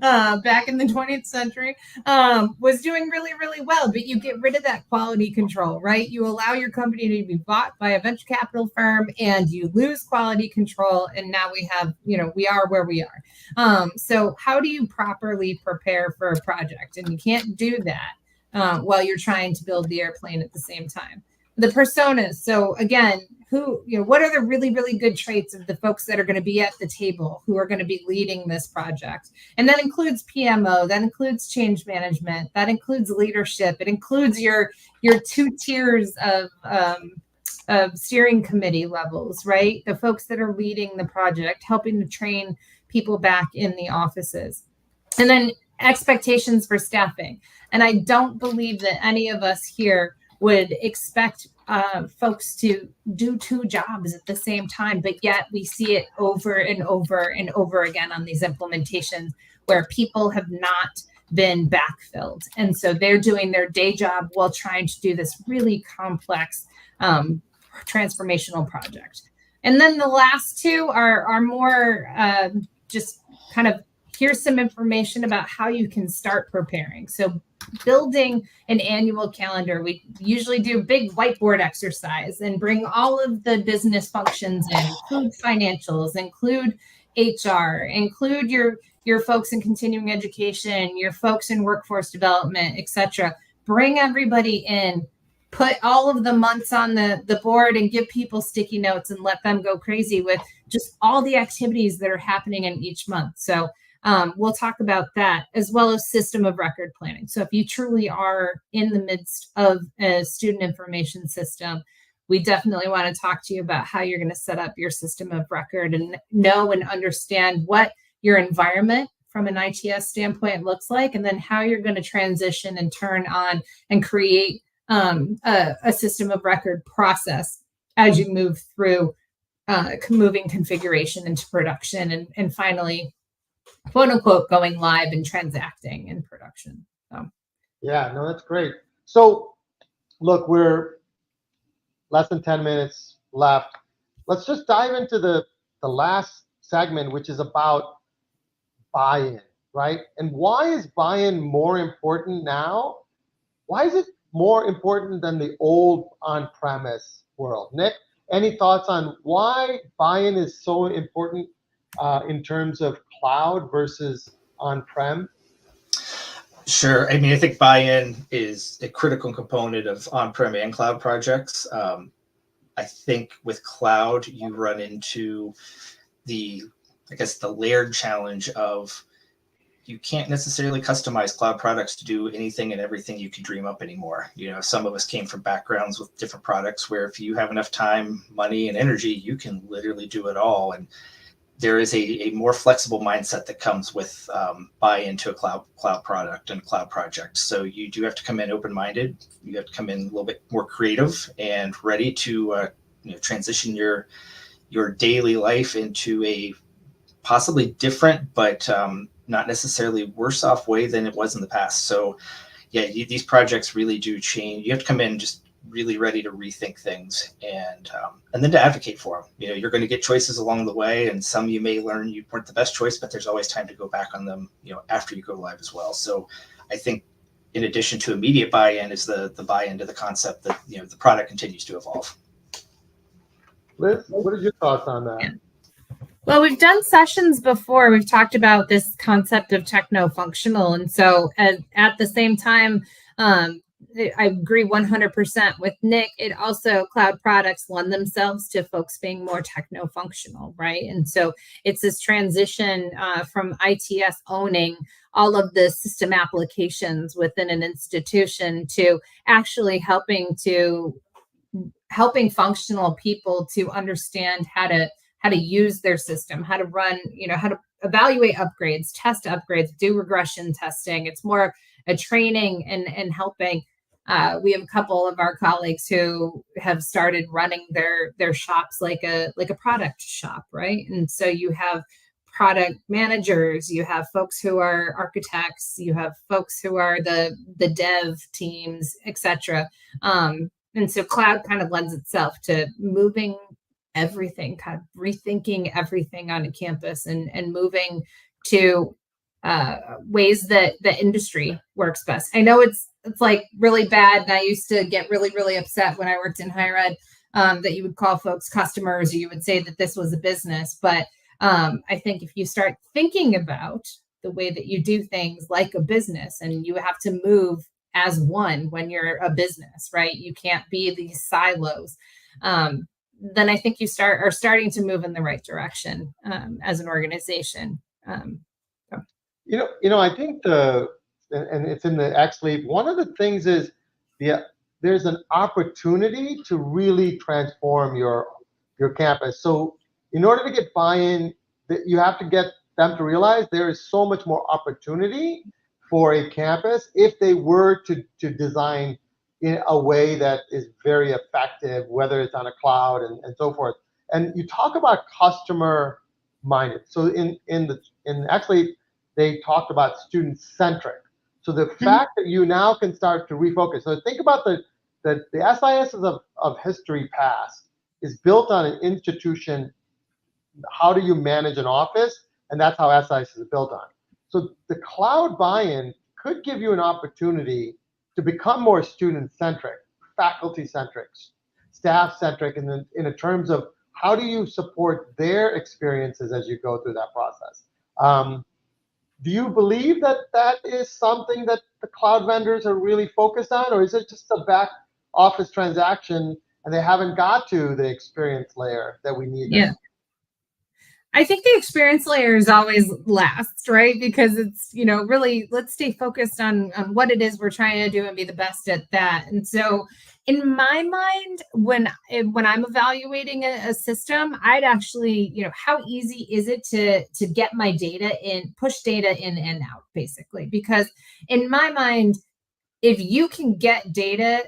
back in the 20th century, was doing really, really well. But you get rid of that quality control, right? You allow your company to be bought by a venture capital firm, and you lose quality control. And now we have, we are where we are. So how do you properly prepare for a project? And you can't do that while you're trying to build the airplane at the same time. The personas. So again, what are the really, really good traits of the folks that are going to be at the table, who are going to be leading this project? And that includes PMO, that includes change management, that includes leadership. It includes your 2 tiers of steering committee levels, right? The folks that are leading the project, helping to train people back in the offices. And then expectations for staffing. And I don't believe that any of us here would expect folks to do 2 jobs at the same time, but yet we see it over and over and over again on these implementations where people have not been backfilled. And so they're doing their day job while trying to do this really complex transformational project. And then the last 2 are more just kind of, here's some information about how you can start preparing. So building an annual calendar. We usually do a big whiteboard exercise and bring all of the business functions in, include financials, include HR, include your folks in continuing education, your folks in workforce development, etc. Bring everybody in, put all of the months on the board, and give people sticky notes and let them go crazy with just all the activities that are happening in each month. So we'll talk about that, as well as system of record planning. So if you truly are in the midst of a student information system, we definitely want to talk to you about how you're going to set up your system of record and know and understand what your environment from an ITS standpoint looks like, and then how you're going to transition and turn on and create a system of record process as you move through moving configuration into production and finally, quote unquote, going live and transacting in production. So. Yeah, no, that's great. So look, we're less than 10 minutes left. Let's just dive into the last segment, which is about buy-in, right? And why is buy-in more important now? Why is it more important than the old on-premise world? Nick, any thoughts on why buy-in is so important in terms of cloud versus on-prem? Sure. I mean, I think buy-in is a critical component of on-prem and cloud projects. I think with cloud, you run into the layered challenge of you can't necessarily customize cloud products to do anything and everything you could dream up anymore. You know, some of us came from backgrounds with different products where if you have enough time, money, and energy, you can literally do it all. And there is a more flexible mindset that comes with buy into a cloud product and cloud project. So you do have to come in open-minded. You have to come in a little bit more creative and ready to transition your daily life into a possibly different, but not necessarily worse off way than it was in the past. So yeah, these projects really do change. You have to come in just really ready to rethink things and then to advocate for them. You know, you're going to get choices along the way, and some you may learn you weren't the best choice, but there's always time to go back on them, after you go live as well. So I think in addition to immediate buy-in is the buy-in to the concept that, the product continues to evolve. Liz, what are your thoughts on that? Well, we've done sessions before. We've talked about this concept of techno-functional. And so at the same time, I agree 100% with Nick. It also, cloud products lend themselves to folks being more techno-functional, right? And so it's this transition from ITS owning all of the system applications within an institution to actually helping functional people to understand how to use their system, how to run, how to evaluate upgrades, test upgrades, do regression testing. It's more a training and helping. We have a couple of our colleagues who have started running their shops like a product shop, right? And so you have product managers, you have folks who are architects, you have folks who are the dev teams, etc. And so cloud kind of lends itself to moving everything, kind of rethinking everything on a campus and moving to ways that the industry works best. I know it's like really bad, and I used to get really, really upset when I worked in higher ed that you would call folks customers, or you would say that this was a business. But I think if you start thinking about the way that you do things like a business, and you have to move as one when you're a business, right? You can't be these silos. Then I think you are starting to move in the right direction as an organization. I think and it's in the XLEAP, one of the things is there's an opportunity to really transform your campus. So in order to get buy-in, you have to get them to realize there is so much more opportunity for a campus if they were to design in a way that is very effective, whether it's on a cloud and so forth. And you talk about customer minded. So in actually, they talked about student centric. So the fact that you now can start to refocus. So think about the SIS of history past is built on an institution. How do you manage an office? And that's how SIS is built on. So the cloud buy-in could give you an opportunity to become more student-centric, faculty-centric, staff-centric, in terms of how do you support their experiences as you go through that process. Do you believe that is something that the cloud vendors are really focused on, or is it just a back office transaction and they haven't got to the experience layer that we need? Yeah. I think the experience layer is always last, right? Because it's, really, let's stay focused on what it is we're trying to do and be the best at that. And so in my mind, when I'm evaluating a system, I'd actually, how easy is it to get my data in, push data in and out, basically? Because in my mind, if you can get data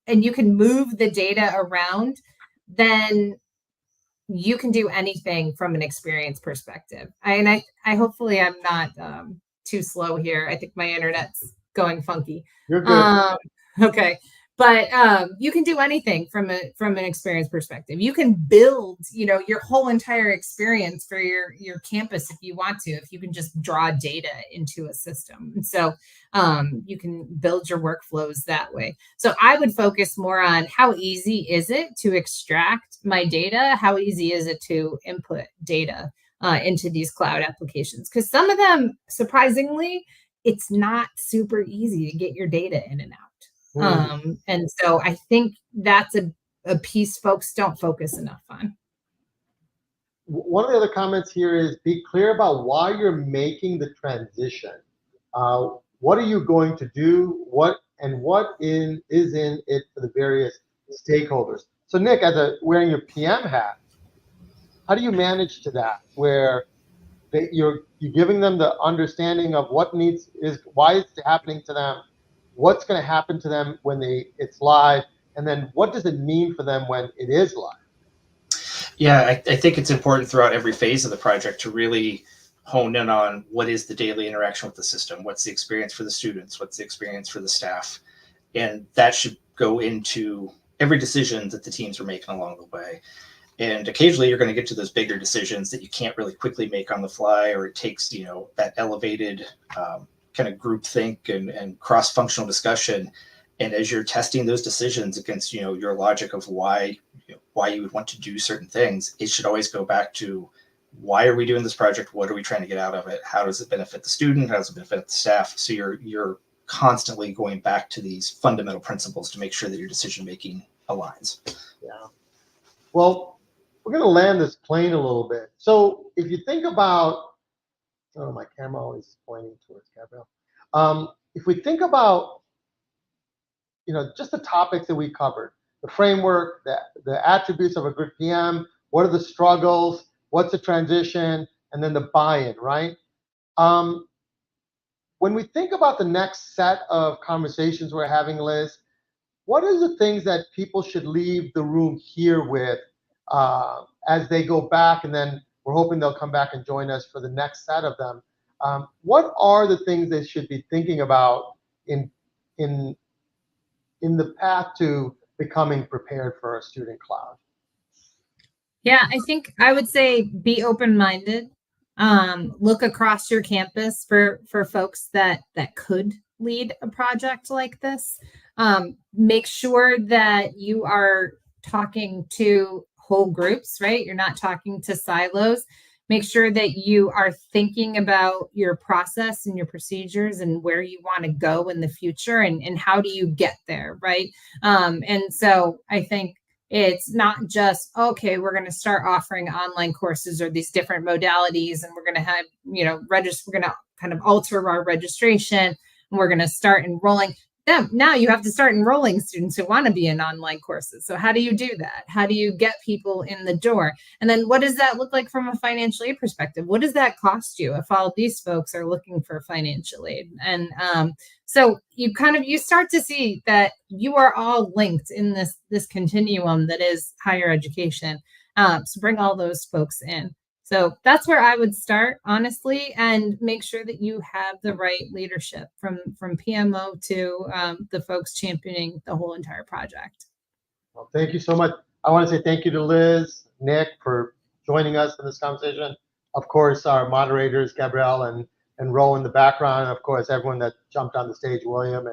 and you can move the data around, then you can do anything from an experience perspective. I hopefully I'm not too slow here. I think my internet's going funky. You're good. Okay. But you can do anything from an experience perspective. You can build, your whole entire experience for your campus if you want to, if you can just draw data into a system. And so you can build your workflows that way. So I would focus more on how easy is it to extract my data? How easy is it to input data into these cloud applications? Because some of them, surprisingly, it's not super easy to get your data in and out. And so I think that's a piece folks don't focus enough on. One of the other comments here is be clear about why you're making the transition. What are you going to do? What is in it for the various stakeholders? So Nick, wearing your PM hat, how do you manage to that where you're giving them the understanding of why it's happening to them, what's going to happen to them when it's live, and then what does it mean for them when it is live? Yeah, I think it's important throughout every phase of the project to really hone in on what is the daily interaction with the system, what's the experience for the students, what's the experience for the staff, and that should go into every decision that the teams are making along the way. And occasionally you're going to get to those bigger decisions that you can't really quickly make on the fly, or it takes, that elevated kind of group think and cross-functional discussion. And as you're testing those decisions against, your logic of why you would want to do certain things, it should always go back to, why are we doing this project? What are we trying to get out of it? How does it benefit the student? How does it benefit the staff? So you're constantly going back to these fundamental principles to make sure that your decision-making aligns. Yeah. Well, we're going to land this plane a little bit. So if you think about, my camera always is pointing towards Gabrielle. If we think about, just the topics that we covered, the framework, the attributes of a good PM, what are the struggles, what's the transition, and then the buy-in, right? When we think about the next set of conversations we're having, Liz, what are the things that people should leave the room here with as they go back, and then we're hoping they'll come back and join us for the next set of them? What are the things they should be thinking about in the path to becoming prepared for a student cloud? Yeah, I think I would say be open-minded. Look across your campus for folks that could lead a project like this. Make sure that you are talking to whole groups, right? You're not talking to silos. Make sure that you are thinking about your process and your procedures and where you want to go in the future, and how do you get there, right? And so I think it's not just, okay, we're going to start offering online courses or these different modalities, and we're going to have, we're going to kind of alter our registration, and we're going to start enrolling them. Now you have to start enrolling students who want to be in online courses. So how do you do that? How do you get people in the door? And then what does that look like from a financial aid perspective? What does that cost you if all these folks are looking for financial aid? And so you start to see that you are all linked in this continuum that is higher education. So bring all those folks in. So that's where I would start, honestly, and make sure that you have the right leadership from PMO to the folks championing the whole entire project. Well, thank you so much. I want to say thank you to Liz, Nick, for joining us in this conversation. Of course, our moderators, Gabrielle and Ro in the background, and of course, everyone that jumped on the stage, William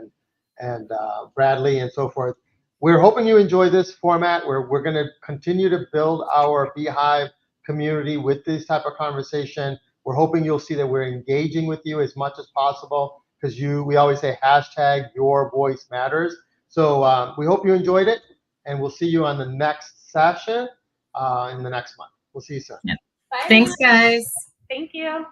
and Bradley and so forth. We're hoping you enjoy this format where we're going to continue to build our BHive community with this type of conversation. We're hoping you'll see that we're engaging with you as much as possible, because we always say hashtag your voice matters. So we hope you enjoyed it, and we'll see you on the next session in the next month. We'll see you soon. Yep. Bye. Thanks, guys. Thank you.